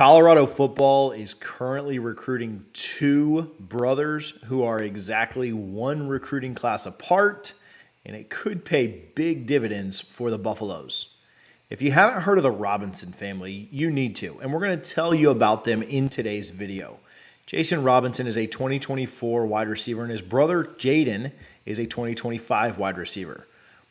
Colorado football is currently recruiting two brothers who are exactly one recruiting class apart, and it could pay big dividends for the Buffaloes. If you haven't heard of the Robinson family, you need to, and we're going to tell you about them in today's video. Jason Robinson is a 2024 wide receiver, and his brother Jadyn is a 2025 wide receiver.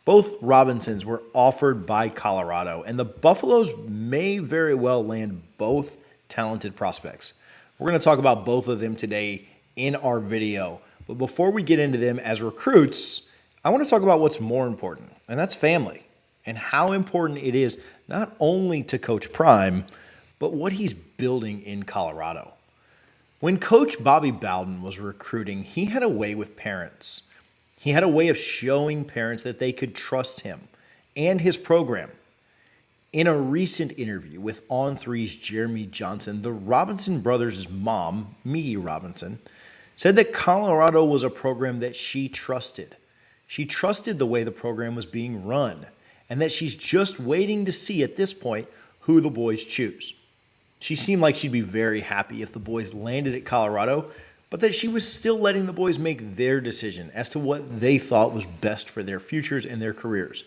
Both Robinsons were offered by Colorado, and the Buffaloes may very well land both talented prospects. We're going to talk about both of them today in our video. But before we get into them as recruits, I want to talk about what's more important, and that's family, and how important it is not only to Coach Prime, but what he's building in Colorado. When Coach Bobby Bowden was recruiting, he had a way with parents. He had a way of showing parents that they could trust him and his program. In a recent interview with On3's Jeremy Johnson, the Robinson brothers' mom, Miggy Robinson, said that Colorado was a program that she trusted. She trusted the way the program was being run, and that she's just waiting to see at this point who the boys choose. She seemed like she'd be very happy if the boys landed at Colorado, but that she was still letting the boys make their decision as to what they thought was best for their futures and their careers.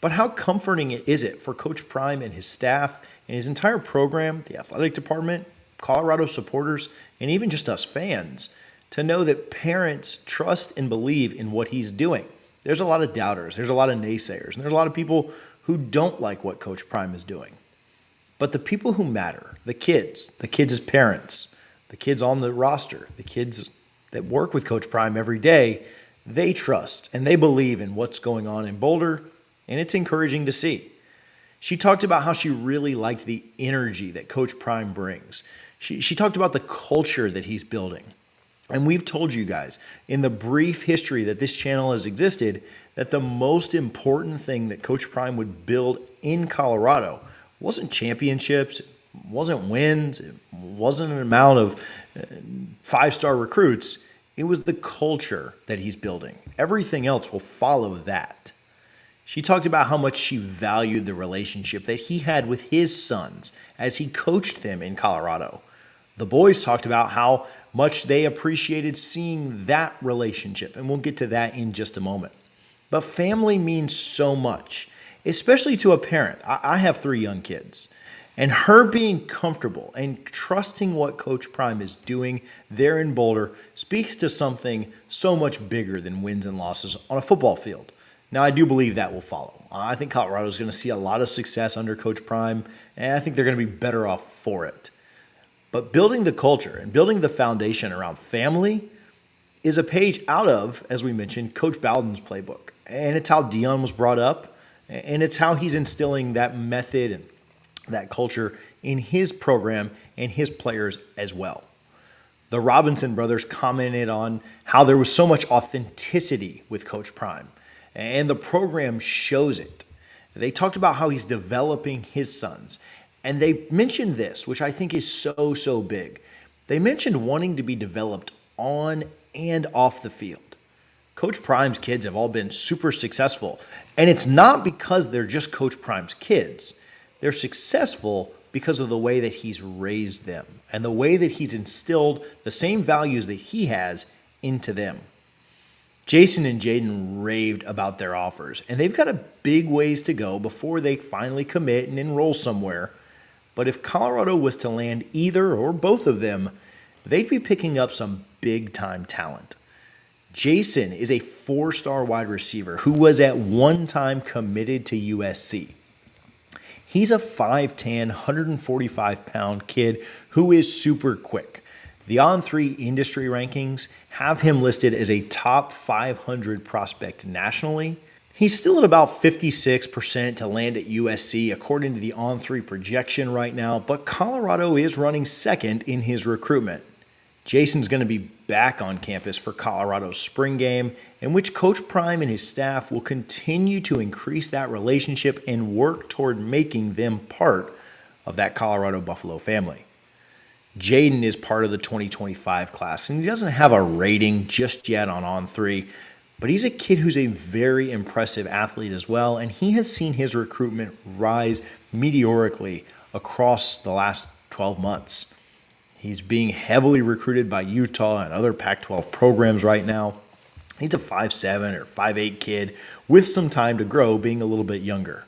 But how comforting is it for Coach Prime and his staff and his entire program, the athletic department, Colorado supporters, and even just us fans, to know that parents trust and believe in what he's doing? There's a lot of doubters, there's a lot of naysayers, and there's a lot of people who don't like what Coach Prime is doing. But the people who matter, the kids as parents, the kids on the roster, the kids that work with Coach Prime every day, they trust and they believe in what's going on in Boulder, and it's encouraging to see. She talked about how she really liked the energy that Coach Prime brings. She talked about the culture that he's building. And we've told you guys in the brief history that this channel has existed that the most important thing that Coach Prime would build in Colorado wasn't championships, wasn't wins, it wasn't an amount of five-star recruits. It was the culture that he's building. Everything else will follow that. She talked about how much she valued the relationship that he had with his sons as he coached them in Colorado. The boys talked about how much they appreciated seeing that relationship, and we'll get to that in just a moment. But family means so much, especially to a parent. I have 3 young kids. And her being comfortable and trusting what Coach Prime is doing there in Boulder speaks to something so much bigger than wins and losses on a football field. Now, I do believe that will follow. I think Colorado is going to see a lot of success under Coach Prime, and I think they're going to be better off for it. But building the culture and building the foundation around family is a page out of, as we mentioned, Coach Bowden's playbook. And it's how Dion was brought up, and it's how he's instilling that method and that culture in his program and his players as well. The Robinson brothers commented on how there was so much authenticity with Coach Prime, and the program shows it. They talked about how he's developing his sons, and they mentioned this, which I think is so big. They mentioned wanting to be developed on and off the field. Coach Prime's kids have all been super successful, and it's not because they're just Coach Prime's kids. They're successful because of the way that he's raised them and the way that he's instilled the same values that he has into them. Jason and Jadyn raved about their offers, and they've got a big ways to go before they finally commit and enroll somewhere. But if Colorado was to land either or both of them, they'd be picking up some big-time talent. Jason is a 4-star wide receiver who was at one time committed to USC. He's a 5'10", 145-pound kid who is super quick. The On3 industry rankings have him listed as a top 500 prospect nationally. He's still at about 56% to land at USC according to the On3 projection right now, but Colorado is running second in his recruitment. Jason's going to be back on campus for Colorado's spring game, in which Coach Prime and his staff will continue to increase that relationship and work toward making them part of that Colorado Buffalo family. Jadyn is part of the 2025 class, and he doesn't have a rating just yet on On3, but he's a kid who's a very impressive athlete as well, and he has seen his recruitment rise meteorically across the last 12 months. He's being heavily recruited by Utah and other Pac-12 programs right now. He's a 5'7" or 5'8" kid with some time to grow, being a little bit younger.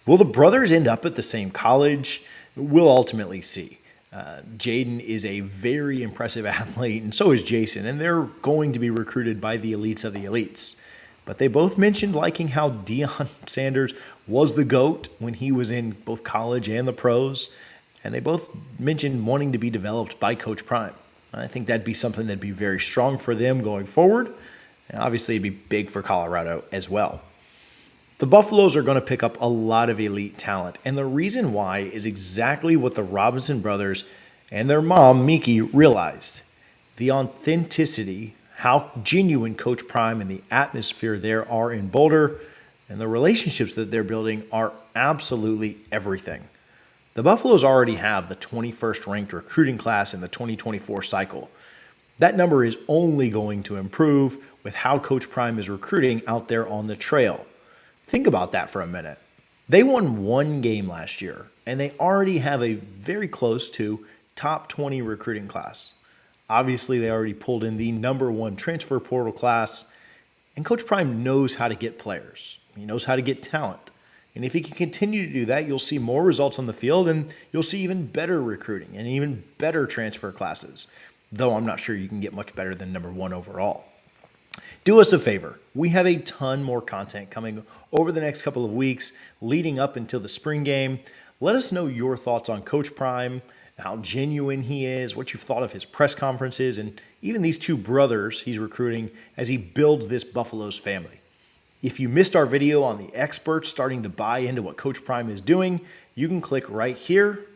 Will the brothers end up at the same college? We'll ultimately see. Jadyn is a very impressive athlete, and so is Jason, and they're going to be recruited by the elites of the elites. But they both mentioned liking how Deion Sanders was the GOAT when he was in both college and the pros, and they both mentioned wanting to be developed by Coach Prime. I think that'd be something that'd be very strong for them going forward, and obviously it'd be big for Colorado as well. The Buffaloes are going to pick up a lot of elite talent, and the reason why is exactly what the Robinson brothers and their mom, Miki, realized. The authenticity, how genuine Coach Prime and the atmosphere there are in Boulder, and the relationships that they're building are absolutely everything. The Buffaloes already have the 21st ranked recruiting class in the 2024 cycle. That number is only going to improve with how Coach Prime is recruiting out there on the trail. Think about that for a minute. They won one game last year, and they already have a very close to top 20 recruiting class. Obviously, they already pulled in the #1 transfer portal class, and Coach Prime knows how to get players. He knows how to get talent. And if he can continue to do that, you'll see more results on the field, and you'll see even better recruiting and even better transfer classes, though I'm not sure you can get much better than #1 overall. Do us a favor. We have a ton more content coming over the next couple of weeks leading up until the spring game. Let us know your thoughts on Coach Prime, how genuine he is, what you've thought of his press conferences, and even these two brothers he's recruiting as he builds this Buffaloes family. If you missed our video on the experts starting to buy into what Coach Prime is doing, you can click right here.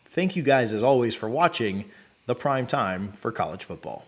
Thank you guys, as always, for watching the Prime Time for college football.